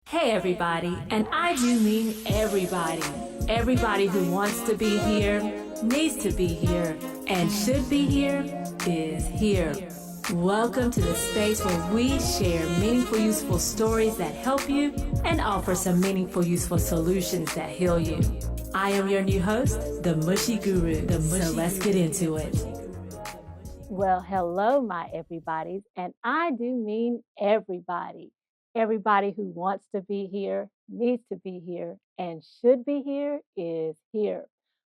Hey everybody, and I do mean everybody. Everybody who wants to be here, needs to be here, and should be here is here. Welcome to the space where we share meaningful, useful stories that help you and offer some meaningful, useful solutions that heal you. I am your new host, the Mushy Guru. So let's get into it. Well, hello, my everybody's, and I do mean everybody. Everybody who wants to be here, needs to be here, and should be here is here.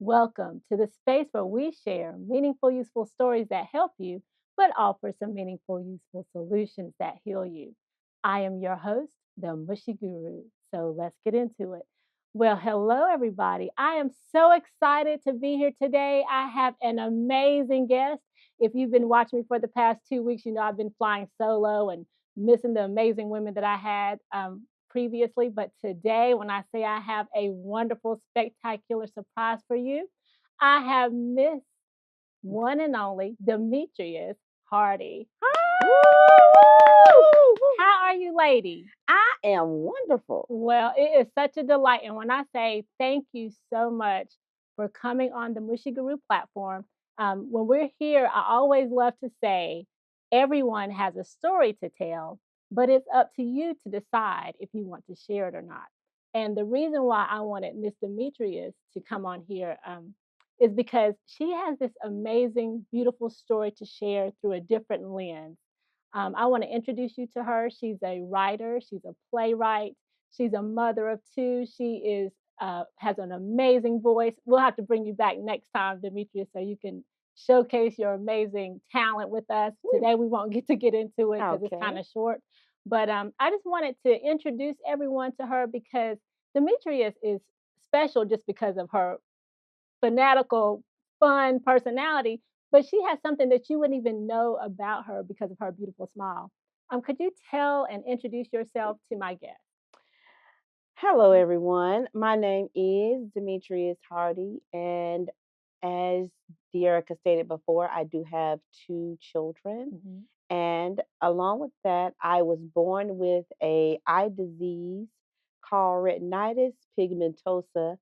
Welcome to the space where we share meaningful, useful stories that help you, but offer some meaningful, useful solutions that heal you. I am your host, the Mushy Guru. So let's get into it. Well, hello, everybody. I am so excited to be here today. I have an amazing guest. If you've been watching me for the past 2 weeks, you know I've been flying solo and missing the amazing women that I had previously. But today, when I say I have a wonderful, spectacular surprise for you, I have Miss one and only Demetrious Hardy. How are you, lady? I am wonderful. Well, it is such a delight. And when I say thank you so much for coming on the Mushy Guru platform, when we're here, I always love to say everyone has a story to tell, but it's up to you to decide if you want to share it or not. And the reason why I wanted Miss Demetrius to come on here is because she has this amazing, beautiful story to share through a different lens. I want to introduce you to her. She's a writer, she's a playwright, she's a mother of two. She is has an amazing voice. We'll have to bring you back next time, Demetrius, so you can showcase your amazing talent with us. Today we won't get into it because it's kind of short. But I just wanted to introduce everyone to her because Demetrius is special just because of her fanatical, fun personality, but she has something that you wouldn't even know about her because of her beautiful smile. Could you tell and introduce yourself to my guest? Hello, everyone. My name is Demetrious Hardy, and as Dearica stated before, I do have two children. Mm-hmm. And along with that, I was born with a eye disease called retinitis pigmentosa,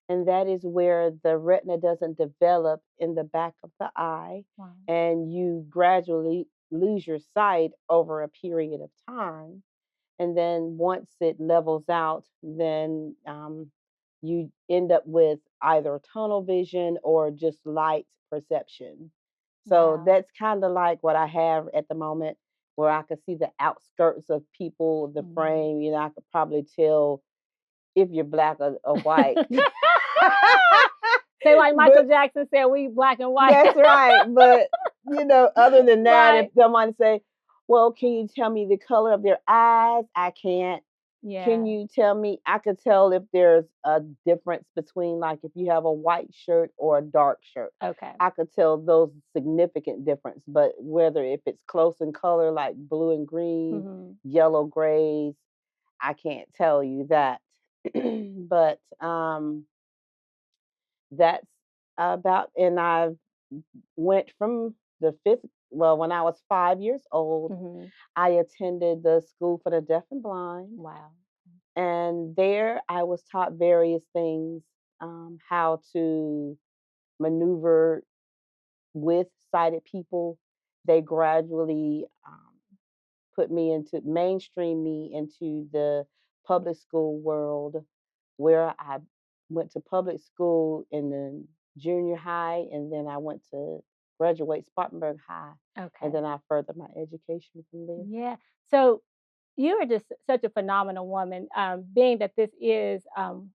and that is where the retina doesn't develop in the back of the eye, Wow. and you gradually lose your sight over a period of time. And then once it levels out, then you end up with either tunnel vision or just light perception. So Wow. that's kind of like what I have at the moment, where I could see the outskirts of people, the frame. You know, I could probably tell if you're black or white. Say like Michael Jackson said, we black and white. That's right. But, you know, other than that, right. If someone say, well, can you tell me the color of their eyes? I can't. Yeah. Can you tell me? I could tell if there's a difference between, like, if you have a white shirt or a dark shirt. Okay. I could tell those significant difference. But whether if it's close in color, like blue and green, yellow grays, I can't tell you that. But that's about, and I went from the fifth, well, when I was 5 years old, I attended the School for the Deaf and Blind. Wow. And there I was taught various things, how to maneuver with sighted people. They gradually put me into, mainstream me into the public school world, where I went to public school in the junior high, and then I went to graduate Spartanburg High. Okay. And then I furthered my education from there. Yeah. So you are just such a phenomenal woman. Being that this is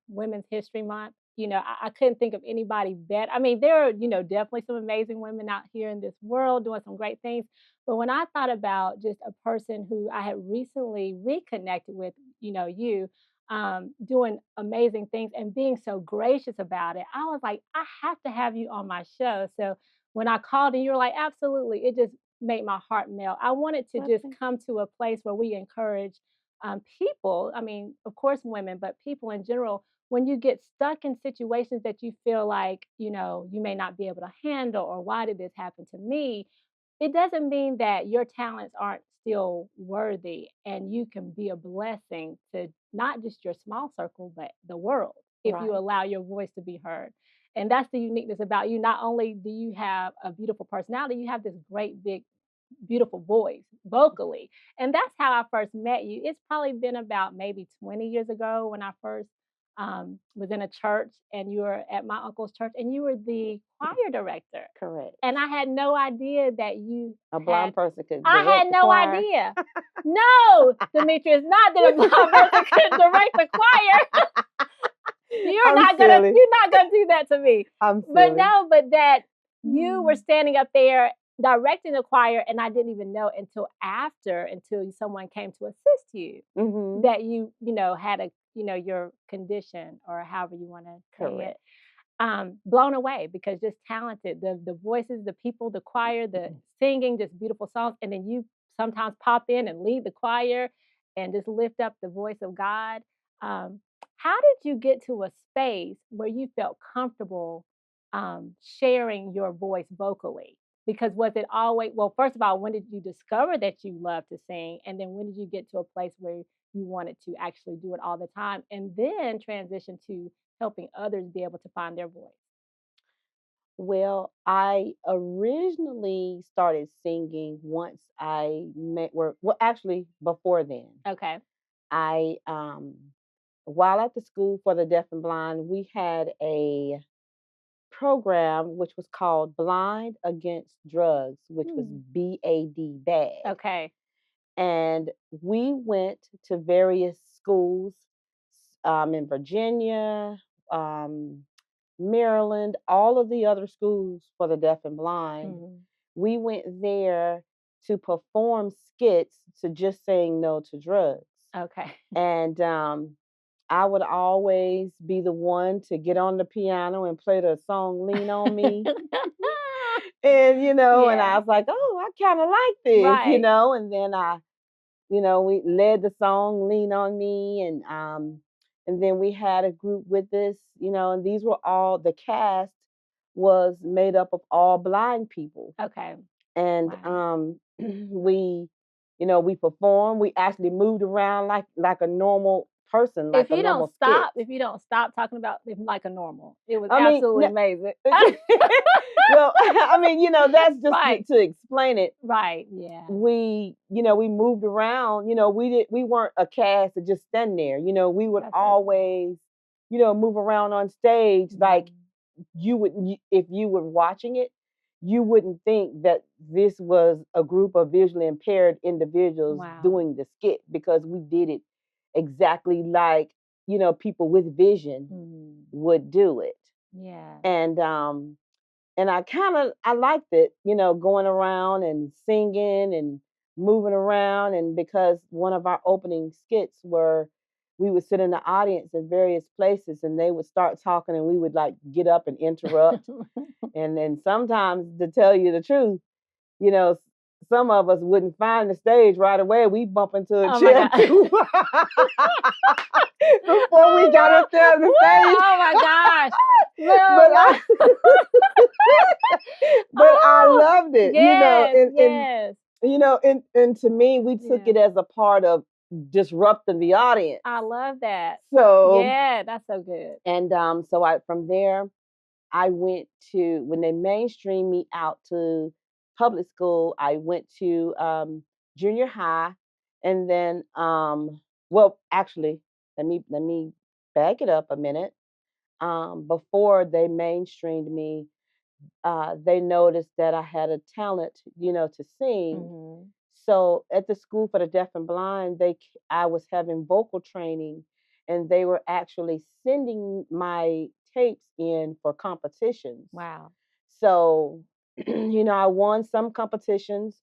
Women's History Month, you know, I couldn't think of anybody better. I mean, there are, you know, definitely some amazing women out here in this world doing some great things. But when I thought about just a person who I had recently reconnected with, you know, you doing amazing things and being so gracious about it, I was like, I have to have you on my show. So when I called and you were like, absolutely, it just made my heart melt. I wanted to just come to a place where we encourage people. I mean, of course, women, but people in general. When you get stuck in situations that you feel like, you know, you may not be able to handle, or why did this happen to me? it doesn't mean that your talents aren't still worthy and you can be a blessing to not just your small circle, but the world if you Right. allow your voice to be heard. And that's the uniqueness about you. Not only do you have a beautiful personality, you have this great, big, beautiful voice vocally. And that's how I first met you. It's probably been about maybe 20 years ago when I first was in a church and you were at my uncle's church and you were the choir director. Correct. And I had no idea that you A blind person could I direct had the no choir. idea. No, Demetrious, not that a blind person could direct the choir. I'm silly. You're not gonna do that to me. I'm But silly. no, but that you were standing up there directing the choir, and I didn't even know until someone came to assist you Mm-hmm. that had your condition or however you want to say Correct. it. Blown away because just talented. The voices, the people, the choir, the singing, just beautiful songs. And then you sometimes pop in and lead the choir and just lift up the voice of God. Um, how did you get to a space where you felt comfortable sharing your voice vocally? Because was it always, well, first of all, when did you discover that you love to sing? And then when did you get to a place where you wanted to actually do it all the time? And then transition to helping others be able to find their voice. Well, I originally started singing once I met, well, actually before then. Okay. I while at the school for the deaf and blind, we had a program which was called Blind Against Drugs, which was BAD, bad. Okay. And we went to various schools in Virginia, Maryland, all of the other schools for the deaf and blind. We went there to perform skits to just saying no to drugs. Okay. And I would always be the one to get on the piano and play the song Lean on Me. And, and I was like, oh, I kind of like this, Right. and then we led the song Lean on Me, and then we had a group with us, and these were all, the cast was made up of all blind people. Okay. And Wow. we performed, we actually moved around like a normal person, like If a you don't normal skit. stop talking about it like a normal, it was I mean, absolutely amazing. well, I mean, that's just Right. to explain it. Right. Yeah. We moved around. We weren't a cast to just stand there. We would That's so cool. always, move around on stage. Like if you were watching it, you wouldn't think that this was a group of visually impaired individuals Wow. doing the skit, because we did it exactly like, people with vision would do it. Yeah. And I liked it, going around and singing and moving around. And because one of our opening skits were, we would sit in the audience in various places and they would start talking and we would like get up and interrupt. And then sometimes, to tell you the truth, some of us wouldn't find the stage right away. We bump into a chair too before we got up there on the stage. Oh my gosh. But I loved it, Yes. and to me, we took it as a part of disrupting the audience. I love that. So yeah, that's so good. And so from there, I went to, when they mainstreamed me out to public school, I went to junior high, and then well, actually, let me back it up a minute. Before they mainstreamed me, they noticed that I had a talent, to sing. So at the school for the deaf and blind, I was having vocal training, and they were actually sending my tapes in for competitions. Wow. So, I won some competitions,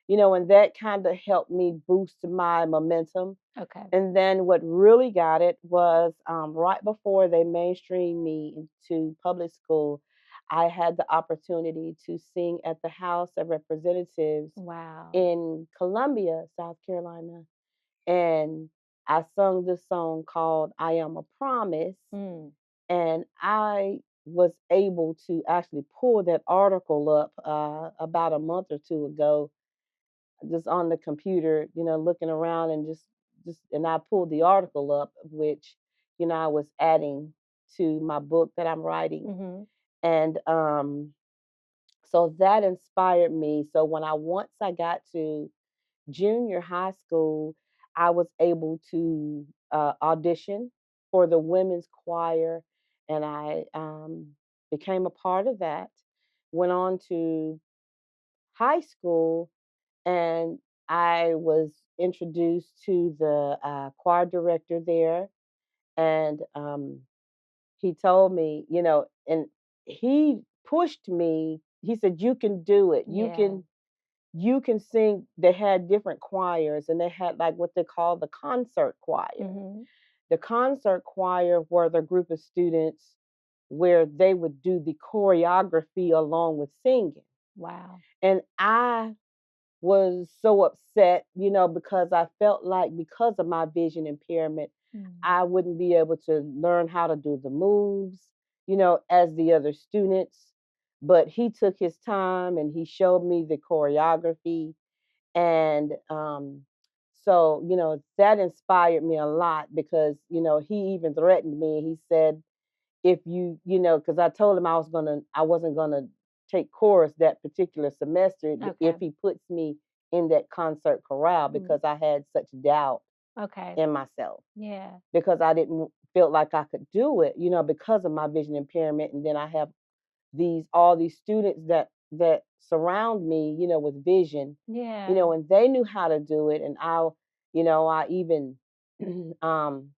and that kind of helped me boost my momentum. Okay. And then what really got it was right before they mainstreamed me into public school, I had the opportunity to sing at the House of Representatives Wow. in Columbia, South Carolina. And I sung this song called I Am a Promise. And I was able to actually pull that article up about a month or two ago, just on the computer, looking around and just and I pulled the article up, which I was adding to my book that I'm writing, Mm-hmm. and so that inspired me. So once I got to junior high school, I was able to audition for the women's choir, and I became a part of that. Went on to high school, and I was introduced to the choir director there, and he told me, and he pushed me. He said, "You can do it. Yeah. You can sing." They had different choirs, and they had like what they call the concert choir. Mm-hmm. The concert choir were the group of students where they would do the choreography along with singing. Wow. And I was so upset, because I felt like because of my vision impairment, I Mm. wouldn't be able to learn how to do the moves, as the other students. But he took his time and he showed me the choreography. And so, that inspired me a lot because, he even threatened me. He said, if because I told him I wasn't gonna take chorus that particular semester if Okay. he puts me in that concert chorale, Mm. because I had such doubt Okay. in myself, Yeah. because I didn't feel like I could do it, because of my vision impairment. And then I have all these students that surround me, with vision, Yeah. and they knew how to do it. And I even um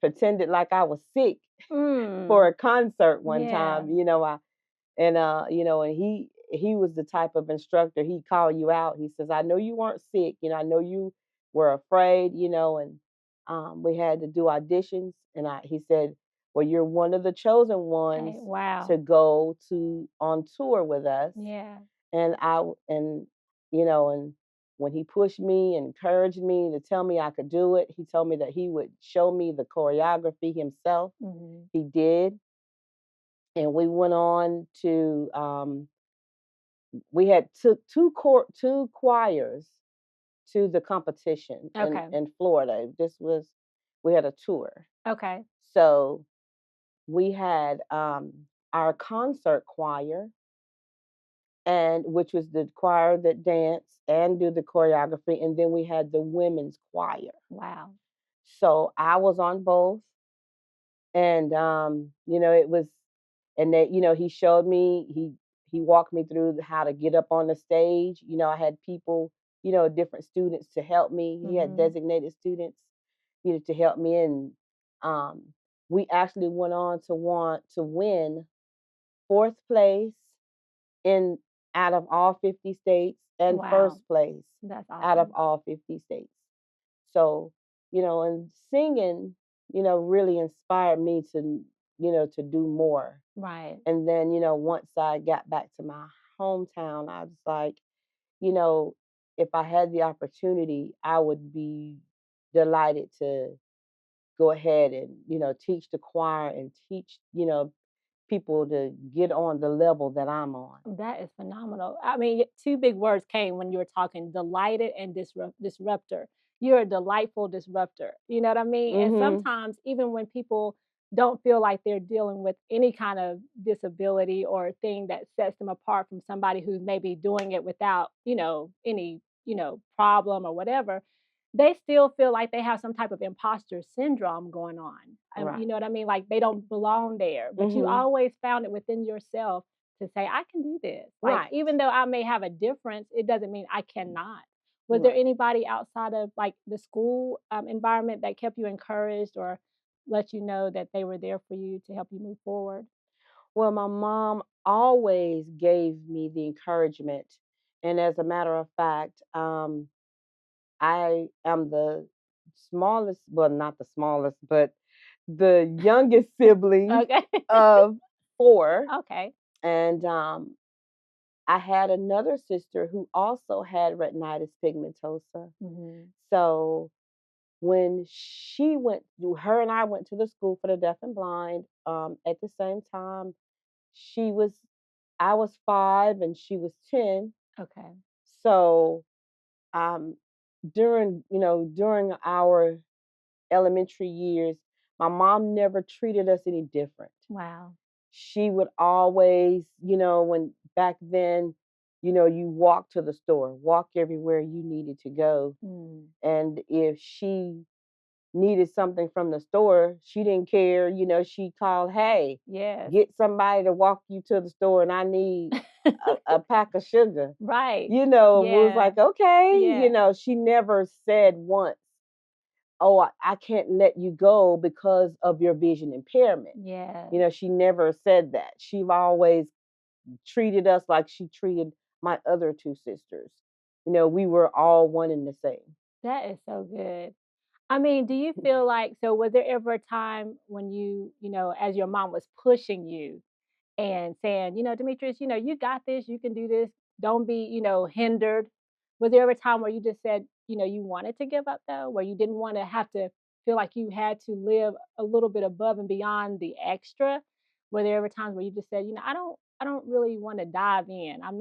pretended like I was sick for Mm. a concert one Yeah. time, and he was the type of instructor. He'd call you out. He says, "I know you weren't sick, I know you were afraid, and we had to do auditions." And he said, "Well, you're one of the chosen ones Okay. Wow. to go to on tour with us." Yeah. And and when he pushed me and encouraged me to tell me I could do it, he told me that he would show me the choreography himself. Mm-hmm. He did. And we went on to we had took two choirs to the competition in Okay. Florida. We had a tour. Okay. So we had our concert choir, and which was the choir that danced and do the choreography, and then we had the women's choir. Wow. So I was on both, and it was, and that he showed me, he walked me through how to get up on the stage. I had people, different students to help me. He had Mm-hmm. designated students, to help me. And um we actually went on to want to win fourth place in out of all 50 states, and Wow. first place That's out of awesome. all 50 states. So, and singing, really inspired me to do more. Right. And then, once I got back to my hometown, I was like, you know, if I had the opportunity, I would be delighted to go ahead and, teach the choir and teach, people to get on the level that I'm on. That is phenomenal. I mean, two big words came when you were talking delighted and disruptor. You're a delightful disruptor. You know what I mean? And Mhm. sometimes, even when people don't feel like they're dealing with any kind of disability or thing that sets them apart from somebody who's maybe doing it without, any, problem or whatever, they still feel like they have some type of imposter syndrome going on. You Right. know what I mean? Like they don't belong there. But you Mhm. always found it within yourself to say, I can do this. Like, Right. even though I may have a difference, it doesn't mean I cannot. Was there Right. anybody outside of like the school environment that kept you encouraged or let you know that they were there for you to help you move forward? Well, my mom always gave me the encouragement. And as a matter of fact, I am the smallest, well, not the smallest, but the youngest sibling Okay. of four. Okay. And I had another sister who also had retinitis pigmentosa. Hmm. So, when her and I went to the school for the deaf and blind. At the same time, she was, I was 5 and she was 10. Okay. So um, during our elementary years, my mom never treated us any different. Wow. She would always, when back then, you walk to the store, walk everywhere you needed to go. Mm. And if she needed something from the store, she didn't care. She called, hey, Yes. get somebody to walk you to the store and I need a pack of sugar. Right. It was like, okay. Yeah. She never said once, oh, I can't let you go because of your vision impairment. Yeah. She never said that. She always treated us like she treated my other 2 sisters. We were all one and the same. That is so good. I mean, do you feel like, so was there ever a time when as your mom was pushing you and saying, Demetrius, you got this, you can do this, don't be, hindered. Was there ever a time where you just said, you wanted to give up though, where you didn't want to have to feel like you had to live a little bit above and beyond the extra? Were there ever times where you just said, I don't really want to dive in. I'm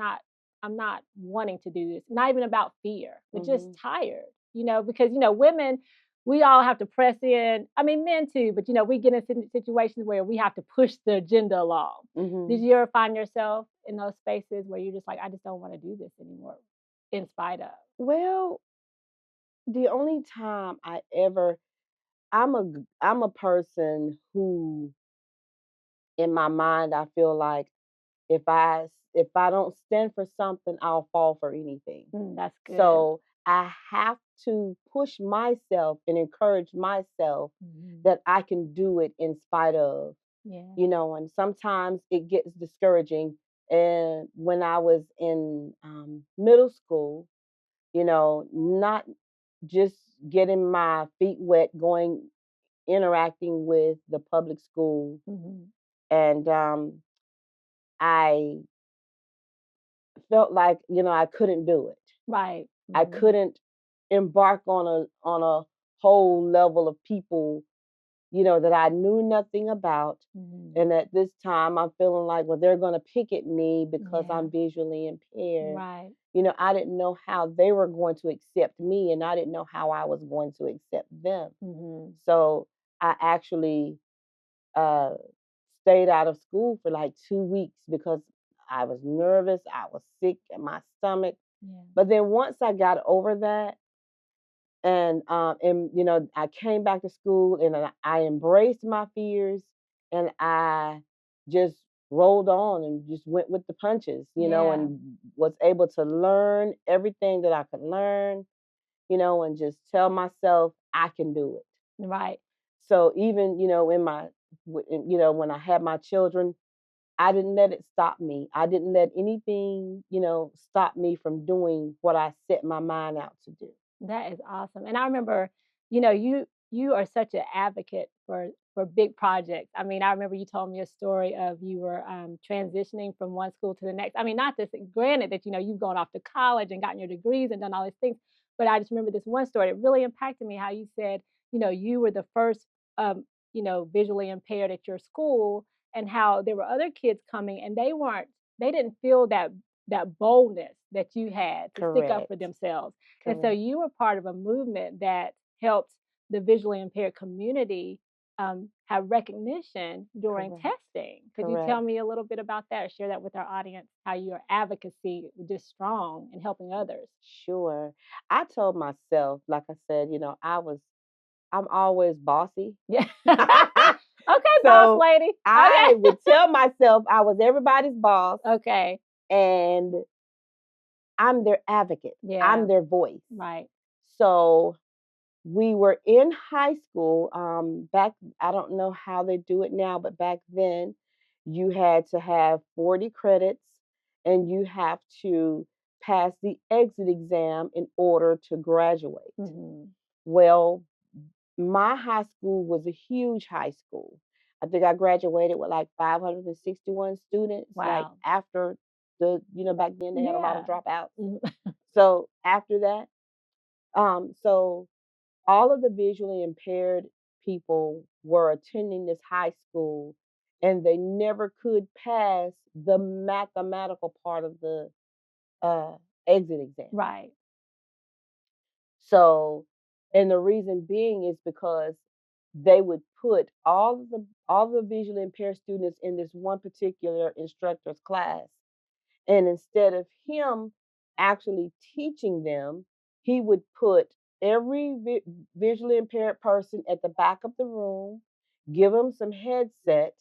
not wanting to do this. Not even about fear, but just tired, because women, we all have to press in. I mean, men too, but we get in situations where we have to push the agenda along. Did you ever find yourself in those spaces where you're just like, I just don't want to do this anymore, in spite of? Well, the only time I'm a person who, in my mind, I feel like if I don't stand for something, I'll fall for anything. That's good. So I have to push myself and encourage myself that I can do it in spite of. Yeah. And sometimes it gets discouraging. And when I was in middle school, not just getting my feet wet, interacting with the public school, and I felt like I couldn't do it. Right. I couldn't embark on a whole level of people, that I knew nothing about. And at this time, I'm feeling like, well, they're going to pick at me because Yeah. I'm visually impaired. Right. I didn't know how they were going to accept me, and I didn't know how I was going to accept them. So I actually uh, stayed out of school for like 2 weeks because I was nervous. I was sick in my stomach. Yeah. But then once I got over that, and I came back to school and I embraced my fears, and I just rolled on and just went with the punches, and was able to learn everything that I could learn, and just tell myself I can do it. Right. So even when I had my children, I didn't let it stop me. I didn't let anything, stop me from doing what I set my mind out to do. That is awesome. And I remember, you are such an advocate for big projects. I mean, I remember you told me a story of you were transitioning from one school to the next. I mean, not this, granted that you've gone off to college and gotten your degrees and done all these things, but I just remember this one story. It really impacted me how you said, you were the first visually impaired at your school, and how there were other kids coming and they didn't feel that boldness that you had to stick up for Correct. themselves. And so Correct. you were part of a movement that helped the visually impaired community have recognition during Correct. testing. Could you tell me a little bit about that, or share that with our audience, how your advocacy was just strong in helping others? Sure. I told myself, like I said, I'm always bossy. Yeah. Okay, boss lady. I Okay. would tell myself I was everybody's boss. Okay. And I'm their advocate. Yeah. I'm their voice. Right. So we were in high school. Back, I don't know how they do it now, but back then you had to have 40 credits and you have to pass the exit exam in order to graduate. Well, my high school was a huge high school. I think I graduated with like 561 students. Like Wow. after back then they had a lot of Yeah. dropouts. So after that, so all of the visually impaired people were attending this high school and they never could pass the mathematical part of the exit exam. Right. So, and the reason being is because they would put all the visually impaired students in this one particular instructor's class. And instead of him actually teaching them, he would put every visually impaired person at the back of the room, give them some headset,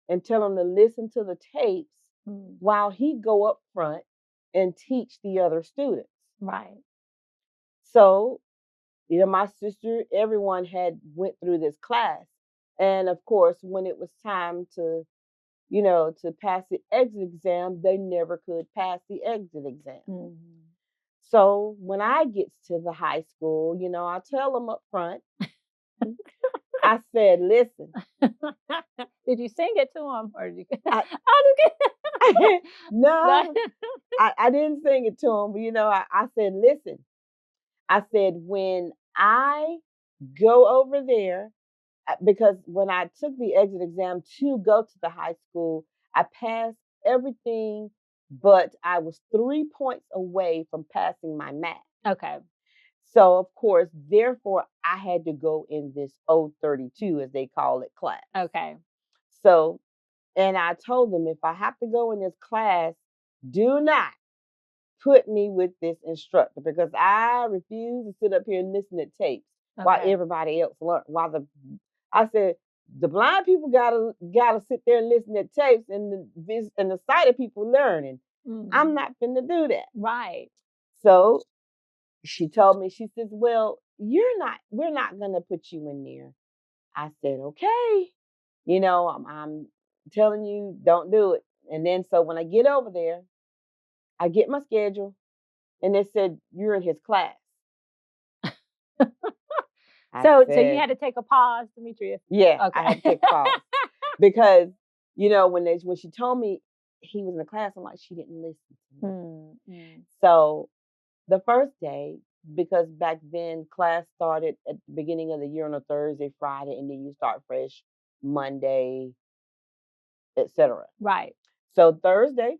and tell them to listen to the tapes while he go up front and teach the other students. Right. So, you know, my sister, everyone had went through this class. And of course, when it was time to, you know, to pass the exit exam, they never could pass the exit exam. Mm-hmm. So when I gets to the high school, you know, I tell them up front, I said, listen. Did you sing it to them? Or did you... No, I didn't sing it to them. But, you know, I said, listen. I said, when I go over there, because when I took the exit exam to go to the high school, I passed everything, but I was 3 points away from passing my math. Okay. So, of course, therefore, I had to go in this 032, as they call it, class. Okay. So, and I told them, if I have to go in this class, do not put me with this instructor, because I refuse to sit up here and listen to tapes while everybody else learn. I said, the blind people gotta sit there and listen to tapes, and the sighted people learning. I'm not finna do that. Right. So she told me, she says, well, we're not gonna put you in there. I said, okay. You know, I'm telling you, don't do it. And then so when I get over there, I get my schedule, and they said, you're in his class. So you had to take a pause, Demetrious? Yeah, okay. I had to take a pause. Because, you know, when she told me he was in the class, I'm like, she didn't listen to me. So the first day, because back then class started at the beginning of the year on a Thursday, Friday, and then you start fresh Monday, etc. Right. So Thursday,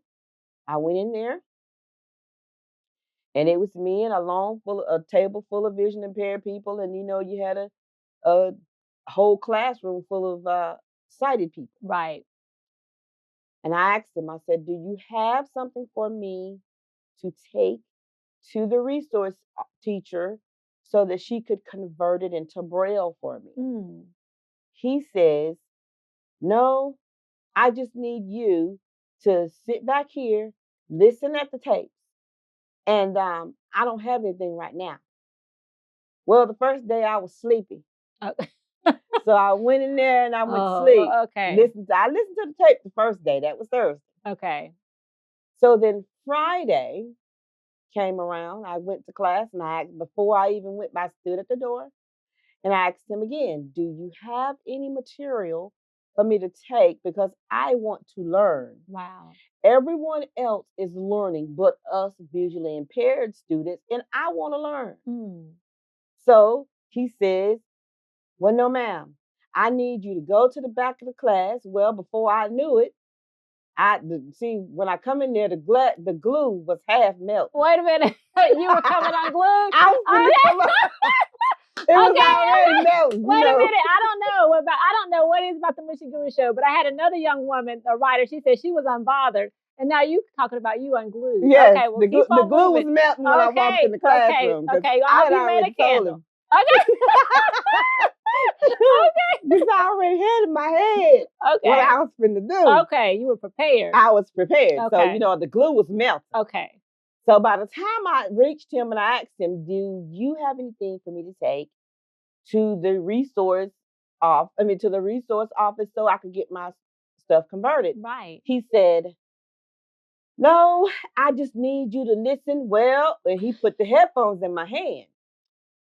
I went in there, and it was me and a table full of vision impaired people, and you know, you had a whole classroom full of sighted people. Right. And I asked them, I said, do you have something for me to take to the resource teacher so that she could convert it into Braille for me? He says, no, I just need you to sit back here, listen at the tapes. And I don't have anything right now. Well, the first day I was sleepy. So I went in there and I went to sleep. Okay. I listened to the tape the first day. That was Thursday. Okay. So then Friday came around. I went to class, and before I even went, I stood at the door and I asked him again, do you have any material for me to take? Because I want to learn. Wow. Everyone else is learning but us visually impaired students, and I want to learn. So he says, well, no, ma'am, I need you to go to the back of the class. Well, before I knew it, when I come in there, the glue was half melted. Wait a minute. You were coming unglued? I was going to come up. It was already melted. Wait a minute. I don't know what it is about the Mushy Guru show, but I had another young woman, a writer. She said she was unbothered. And now you talking about you unglued. Yes, okay, well, the glue was melting when I walked in the classroom. Okay, I hope you made a candle. Okay. Because I already had in my head what I was finna do. Okay, you were prepared. I was prepared. So, you know, the glue was melting. Okay. So by the time I reached him and I asked him, do you have anything for me to take to the resource office so I could get my stuff converted? Right. He said, no, I just need you to listen. Well, and he put the headphones in my hand.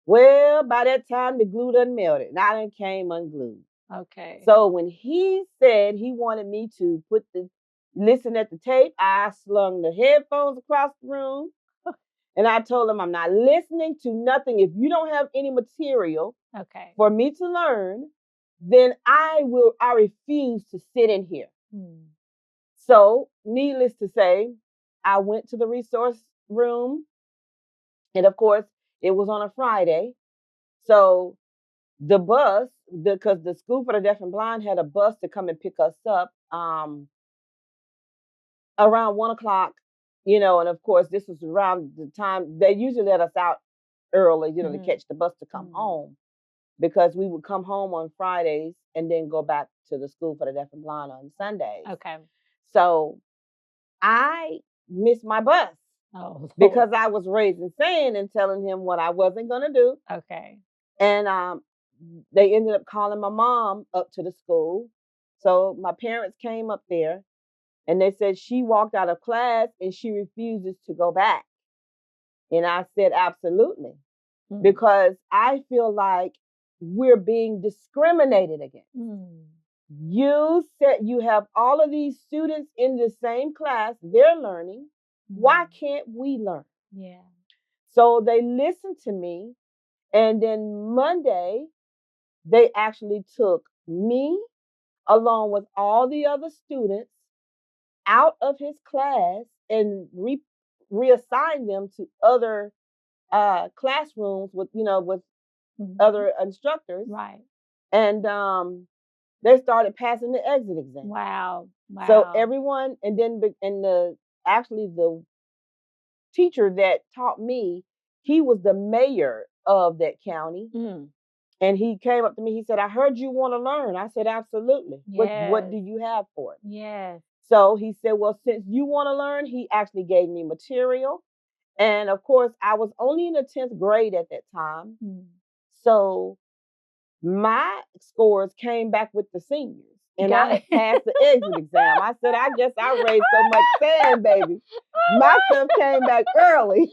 Well, by that time, the glue done melted, and I done came unglued. Okay. So when he said he wanted me to listen at the tape, I slung the headphones across the room, And I told him, I'm not listening to nothing. If you don't have any material for me to learn, then I refuse to sit in here. So, needless to say, I went to the resource room. And of course, it was on a Friday. So the bus, because the School for the Deaf and Blind had a bus to come and pick us up around 1:00, and of course, this was around the time they usually let us out early, to catch the bus to come home, because we would come home on Fridays and then go back to the School for the Deaf and Blind on Sundays. So I missed my bus because I was raising sand and telling him what I wasn't going to do. And they ended up calling my mom up to the school. So my parents came up there and they said she walked out of class and she refuses to go back. And I said, absolutely, because I feel like we're being discriminated against. You said you have all of these students in the same class, they're learning. Why can't we learn? So they listened to me. And then Monday, they actually took me along with all the other students out of his class and reassigned them to other classrooms with other instructors. And they started passing the exit exam. Wow. So everyone, and then the teacher that taught me, he was the mayor of that county. And he came up to me, he said, I heard you want to learn. I said, absolutely. What do you have for it? So he said, well, since you want to learn, he actually gave me material. And of course, I was only in the 10th grade at that time. So my scores came back with the seniors. And I had passed the exit exam. I said, I guess I raised so much sand, baby. My stuff came back early.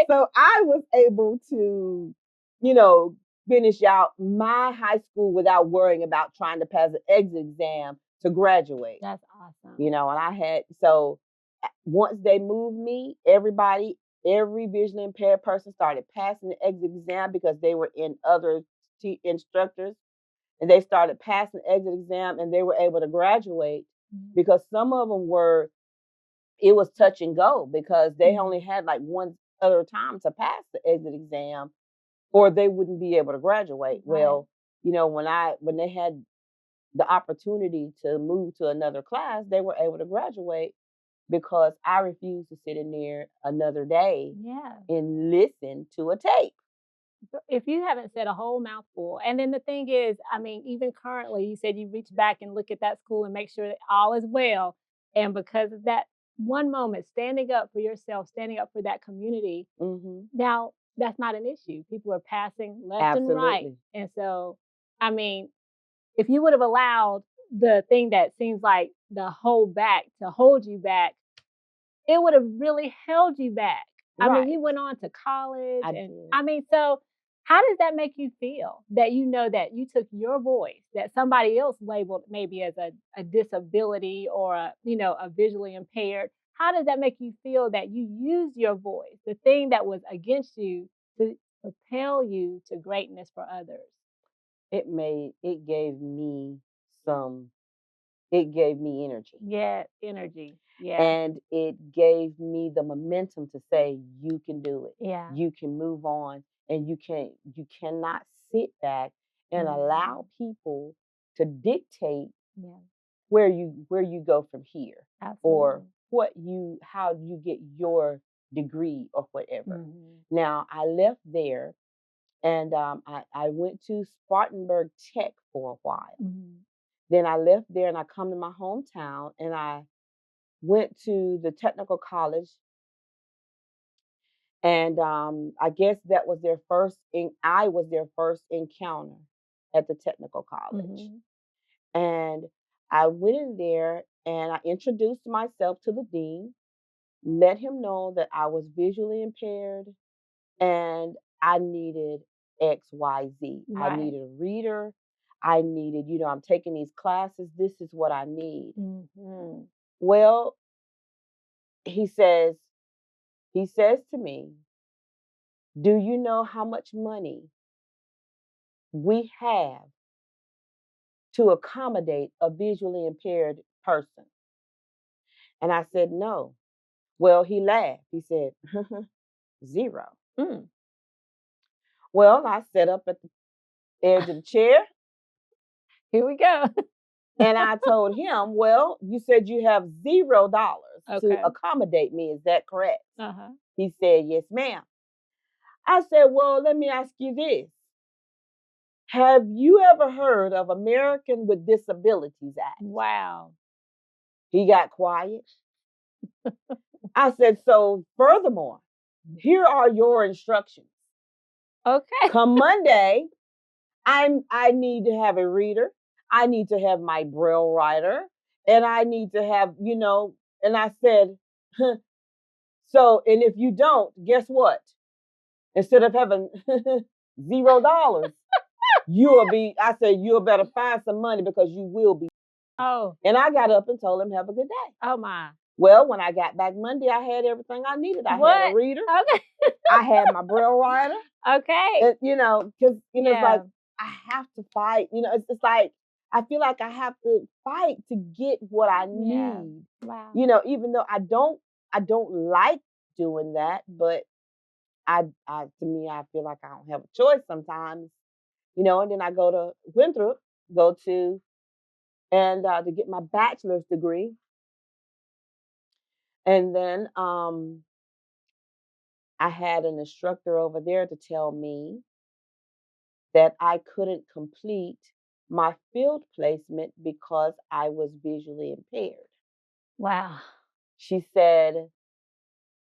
So I was able to, finish out my high school without worrying about trying to pass the exit exam to graduate. That's awesome. And so once they moved me, every visually impaired person started passing the exit exam because they were in other instructors. And they started passing the exit exam and they were able to graduate because some of them it was touch and go because they only had like one other time to pass the exit exam or they wouldn't be able to graduate. Well, when they had the opportunity to move to another class, they were able to graduate because I refused to sit in there another day and listen to a tape. If you haven't said a whole mouthful, and then the thing is, I mean, even currently, you said you reach back and look at that school and make sure that all is well. And because of that one moment, standing up for yourself, standing up for that community, now that's not an issue. People are passing left and right. And so, I mean, if you would have allowed the thing that seems like the hold back to hold you back, it would have really held you back. I mean, you went on to college. So how does that make you feel that that you took your voice that somebody else labeled maybe as a disability or a visually impaired? How does that make you feel that you used your voice, the thing that was against you, to propel you to greatness for others? It gave me energy. Yeah, energy. Yeah. And it gave me the momentum to say, you can do it. Yeah. You can move on, and you cannot sit back and allow people to dictate where you go from here. Absolutely. Or how you get your degree or whatever. Now, I left there and I went to Spartanburg Tech for a while. Then I left there and I come to my hometown and I went to the technical college. And I guess that was I was their first encounter at the technical college. And I went in there and I introduced myself to the dean, let him know that I was visually impaired and I needed X, Y, Z. I needed a reader. I needed, I'm taking these classes. This is what I need. Well, he says, He says to me, do you know how much money we have to accommodate a visually impaired person? And I said, no. Well, he laughed. He said, zero. Mm. Well, I sat up at the edge of the chair Here we go. and I told him, well, you said you have $0 to Okay. accommodate me. Is that correct? Uh-huh. He said, yes, ma'am. I said, well, let me ask you this. Have you ever heard of American with Disabilities Act? Wow. He got quiet. I said, so furthermore, here are your instructions. Okay. Come Monday, I need to have a reader. I need to have my braille writer, and I need to have, and I said, so, and if you don't, guess what? Instead of having $0, you'll better find some money because you will be. Oh. And I got up and told him, have a good day. Oh my. Well, when I got back Monday, I had everything I needed. I had a reader. Okay. I had my braille writer. Okay. And, because, it's like, Yeah. I have to fight. It's like, I feel like I have to fight to get what I Yeah. need. Wow. Even though I don't like doing that, but to me, I feel like I don't have a choice sometimes, and then I go to Winthrop, to get my bachelor's degree. And then I had an instructor over there to tell me that I couldn't complete my field placement because I was visually impaired. Wow. She said,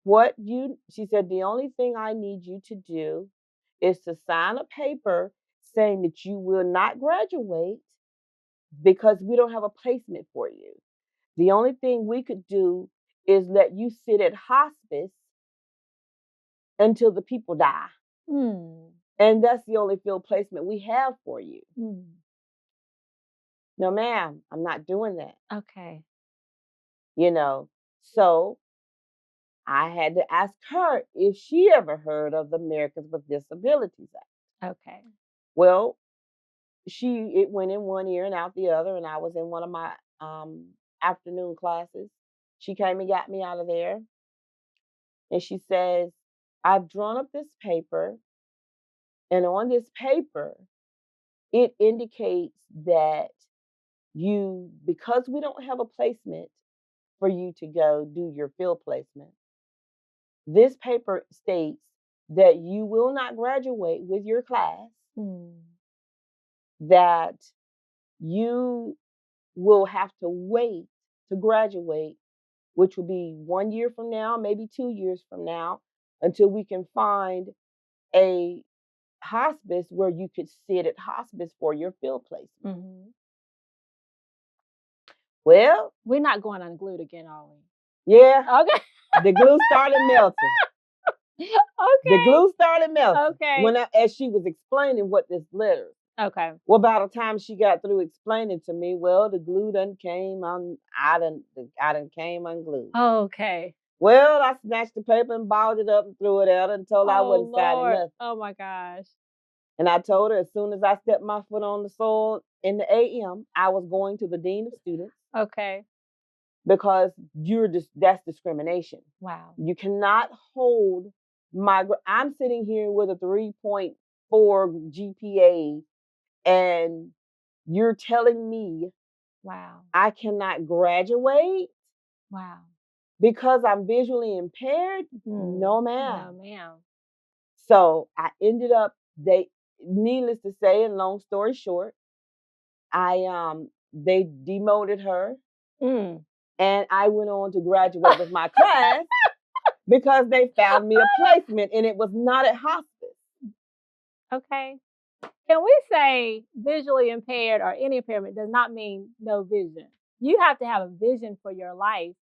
the only thing I need you to do is to sign a paper saying that you will not graduate because we don't have a placement for you. The only thing we could do is let you sit at hospice until the people die. Mm. And that's the only field placement we have for you. Mm. No, ma'am, I'm not doing that. Okay. So I had to ask her if she ever heard of the Americans with Disabilities Act. Okay. Well, it went in one ear and out the other, and I was in one of my afternoon classes. She came and got me out of there, and she says, I've drawn up this paper, and on this paper, it indicates that because we don't have a placement for you to go do your field placement, this paper states that you will not graduate with your class, that you will have to wait to graduate, which will be 1 year from now, maybe 2 years from now, until we can find a hospice where you could sit at hospice for your field placement. Mm-hmm. Well, we're not going unglued again, are we? Yeah. Okay. The glue started melting. Okay. The glue started melting. Okay. As she was explaining what this letter. Okay. Well, by the time she got through explaining to me, well, the glue done came on. I done came unglued. Okay. Well, I snatched the paper and balled it up and threw it out and told her I wasn't signing nothing. Oh my gosh. And I told her as soon as I stepped my foot on the soil in the AM, I was going to the dean of students. Okay. Because that's discrimination. Wow. You cannot hold I'm sitting here with a 3.4 GPA and you're telling me wow, I cannot graduate? Wow. Because I'm visually impaired? No, ma'am. No, ma'am. So I ended up, needless to say, and long story short, they demoted her. And I went on to graduate with my class because they found me a placement and it was not at hospice. Okay. Can we say visually impaired or any impairment does not mean no vision? You have to have a vision for your life.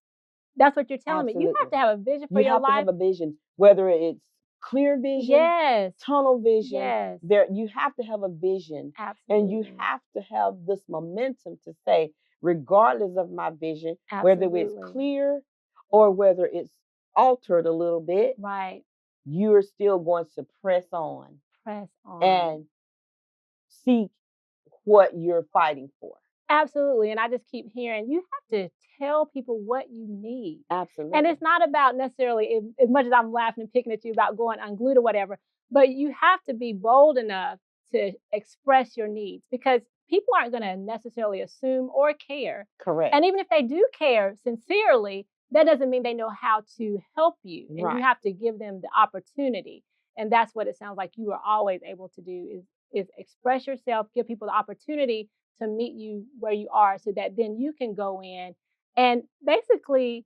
That's what you're telling me. You have to have a vision for your life. You have to have a vision, whether it's clear vision, yes, tunnel vision. Yes. You have to have a vision. Absolutely. And you have to have this momentum to say, regardless of my vision, Absolutely. whether it's clear or whether it's altered a little bit, Right. you're still going to press on Press on. and seek what you're fighting for. Absolutely. And I just keep hearing you have to tell people what you need. Absolutely. And it's not about necessarily, as much as I'm laughing and picking at you about going unglued or whatever, but you have to be bold enough to express your needs, because people aren't going to necessarily assume or care. Correct. And even if they do care sincerely, that doesn't mean they know how to help you. And Right. you have to give them the opportunity. And that's what it sounds like you are always able to do is express yourself, give people the opportunity to meet you where you are, so that then you can go in and basically,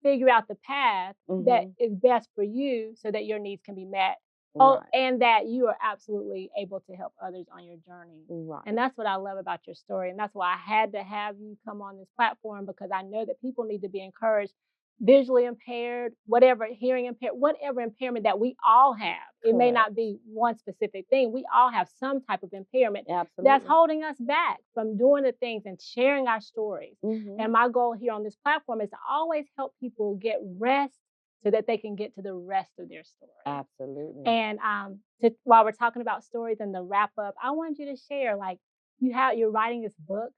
figure out the path that is best for you so that your needs can be met. Oh, Right. and that you are absolutely able to help others on your journey. Right. And that's what I love about your story. And that's why I had to have you come on this platform, because I know that people need to be encouraged. Visually impaired, whatever, hearing impaired, whatever impairment that we all have. It may not be one specific thing. We all have some type of impairment that's holding us back from doing the things and sharing our stories. And my goal here on this platform is to always help people get rest so that they can get to the rest of their story. Absolutely. And while we're talking about stories and the wrap up, I wanted you to share, like, you're writing this book.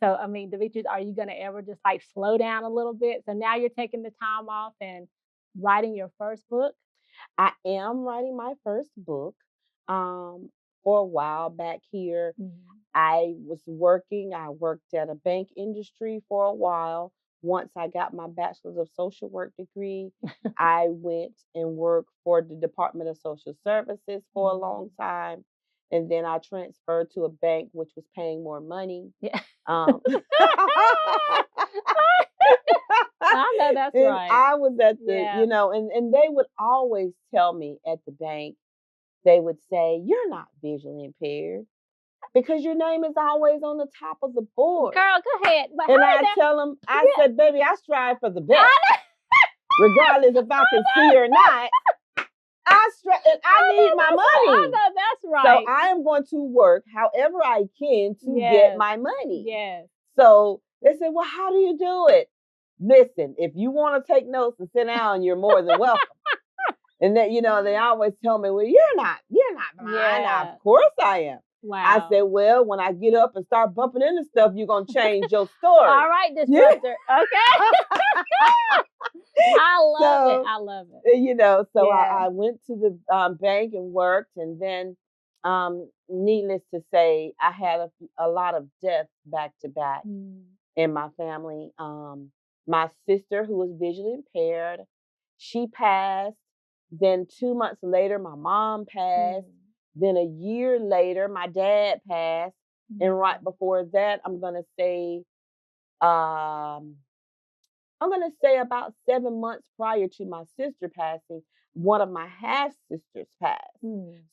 So, I mean, Demetrious, are you going to ever just like slow down a little bit? So now you're taking the time off and writing your first book? I am writing my first book. For a while back here, I worked at a bank industry for a while. Once I got my bachelor's of social work degree, I went and worked for the Department of Social Services for a long time. And then I transferred to a bank, which was paying more money. Yeah. I know that's and right. I was at the, and they would always tell me at the bank, they would say, "You're not visually impaired because your name is always on the top of the board." Girl, go ahead. But and I tell them, I said, "Baby, I strive for the best, regardless if I can see or not. I need my money. I know that's right. So I am going to work however I can to get my money." Yes. So they said, "Well, how do you do it?" Listen, if you want to take notes and sit down, you're more than welcome. And that, they always tell me, "Well, you're not blind." Yeah. Of course I am. Wow. I said, "Well, when I get up and start bumping into stuff, you're going to change your story." All right, disruptor. Okay. I love it. So I went to the bank and worked, and then needless to say, I had a lot of death back to back in my family. My sister, who was visually impaired, she passed. Then 2 months later, my mom passed. Then a year later, my dad passed. And right before that, I'm gonna say about 7 months prior to my sister passing, one of my half sisters passed.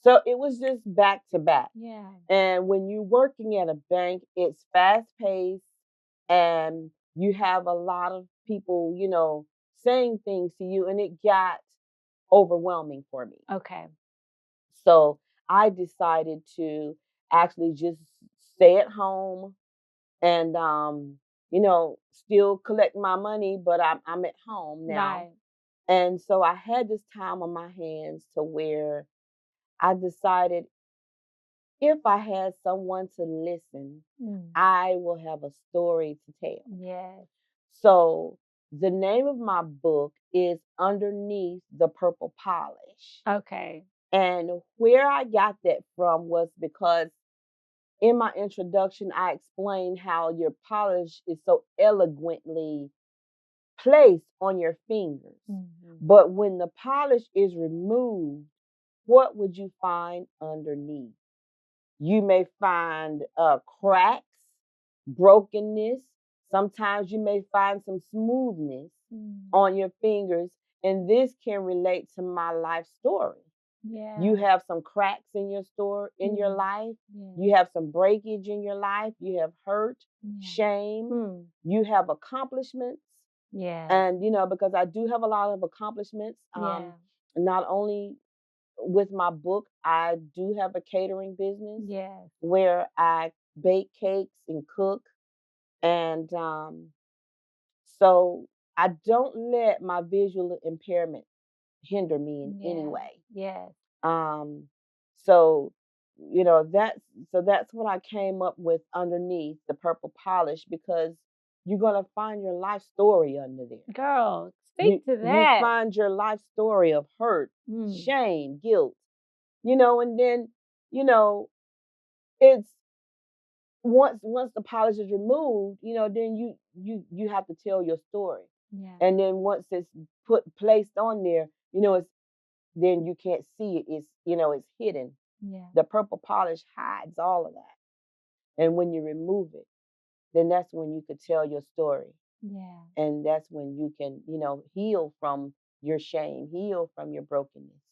So it was just back to back. Yeah. And when you're working at a bank, it's fast paced, and you have a lot of people, saying things to you, and it got overwhelming for me. Okay. So I decided to actually just stay at home and still collect my money, but I'm at home now. Right. And so I had this time on my hands to where I decided, if I had someone to listen, I will have a story to tell. Yes. So the name of my book is Underneath the Purple Polish. Okay. And where I got that from was because in my introduction, I explained how your polish is so elegantly placed on your fingers. But when the polish is removed, what would you find underneath? You may find cracks, brokenness. Sometimes you may find some smoothness on your fingers. And this can relate to my life story. Yeah. You have some cracks in your your life. You have some breakage in your life. You have hurt, shame. You have accomplishments. Yeah. And, because I do have a lot of accomplishments, not only with my book, I do have a catering business where I bake cakes and cook. And so I don't let my visual impairment hinder me in any way. Yes. So that's what I came up with underneath the purple polish, because you're gonna find your life story under there. Girl, speak to You that. find your life story of hurt, shame, guilt, and then, it's once the polish is removed, then you have to tell your story. Yeah. And then once it's placed on there, it's then you can't see it. It's hidden. Yeah. The purple polish hides all of that. And when you remove it, then that's when you could tell your story. Yeah. And that's when you can, heal from your shame, heal from your brokenness.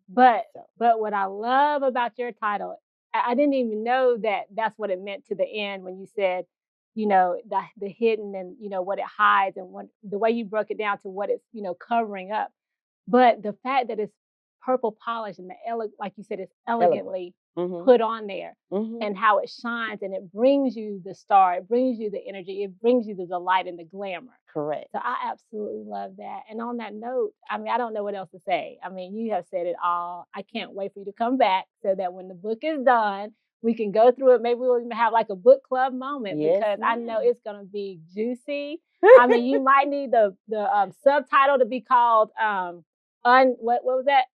But what I love about your title, I didn't even know that that's what it meant to the end when you said, the hidden and, what it hides, and the way you broke it down to what it's, covering up. But the fact that it's purple polish and like you said, it's elegantly put on there, and how it shines, and it brings you the star, it brings you the energy, it brings you the delight and the glamour. Correct. So I absolutely love that. And on that note, I don't know what else to say. You have said it all. I can't wait for you to come back so that when the book is done, we can go through it. Maybe we'll even have like a book club moment, because I know it's going to be juicy. You might need the subtitle to be called what was that?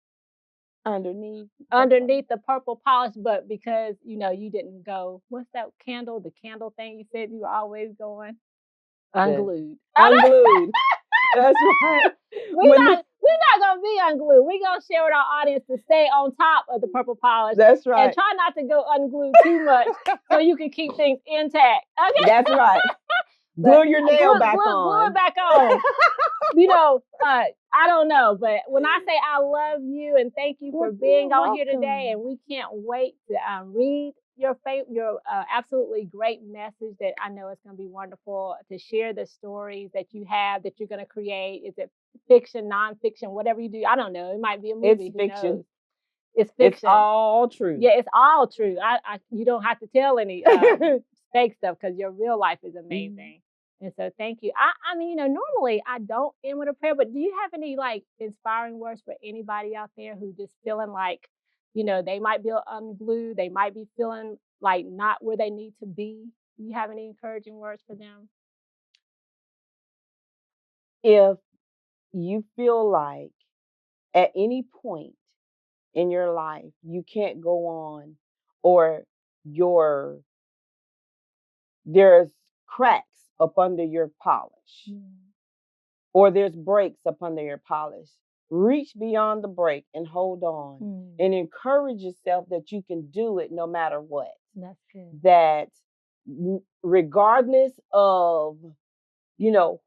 Underneath the purple polish, but because you didn't go, what's that candle? The candle thing you said you were always going? Unglued. Unglued. That's right. We're not gonna be unglued. We're gonna share with our audience to stay on top of the purple polish. That's right. And try not to go unglued too much so you can keep things intact. Okay. That's right. Glue your nail back on. Glue it back on. I don't know, but when I say I love you and thank you for being on here today, and we can't wait to read your absolutely great message that I know it's going to be wonderful to share the stories that you have that you're going to create. Is it fiction, nonfiction, whatever you do? I don't know. It might be a movie. It's fiction. It's fiction. It's all true. Yeah, it's all true. You don't have to tell any fake stuff, because your real life is amazing. And so thank you. Normally I don't end with a prayer, but do you have any like inspiring words for anybody out there who just feeling like, they might be unglued, they might be feeling like not where they need to be? Do you have any encouraging words for them? If you feel like at any point in your life you can't go on, or there's cracks up under your polish, or there's breaks up under your polish, reach beyond the break and hold on, and encourage yourself that you can do it no matter what. That's good. That regardless of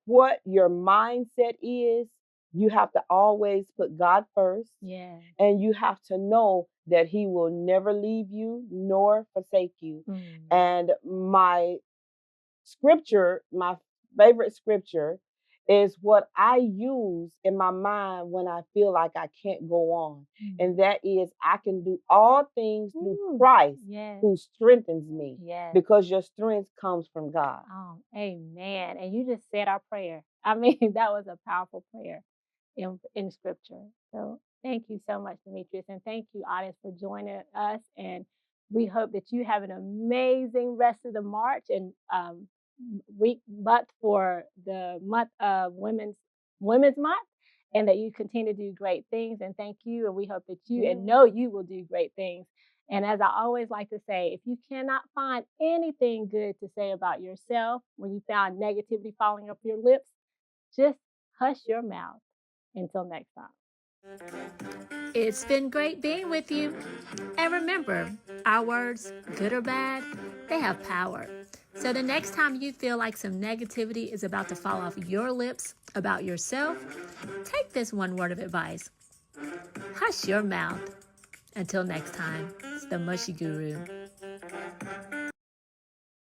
what your mindset is, you have to always put God first. Yeah. And you have to know that He will never leave you nor forsake you. And my favorite scripture, is what I use in my mind when I feel like I can't go on. And that is, I can do all things through Christ who strengthens me. Because your strength comes from God. Oh, amen. And you just said our prayer. That was a powerful prayer in scripture. So thank you so much, Demetrious. And thank you, audience, for joining us. And we hope that you have an amazing rest of the March and month for the month of Women's Month, and that you continue to do great things. And thank you. And we hope that you and know you will do great things. And as I always like to say, if you cannot find anything good to say about yourself when you found negativity falling off your lips, just hush your mouth. Until next time. It's been great being with you. And remember, our words, good or bad, they have power. So the next time you feel like some negativity is about to fall off your lips about yourself, take this one word of advice. Hush your mouth. Until next time, it's the Mushy Guru.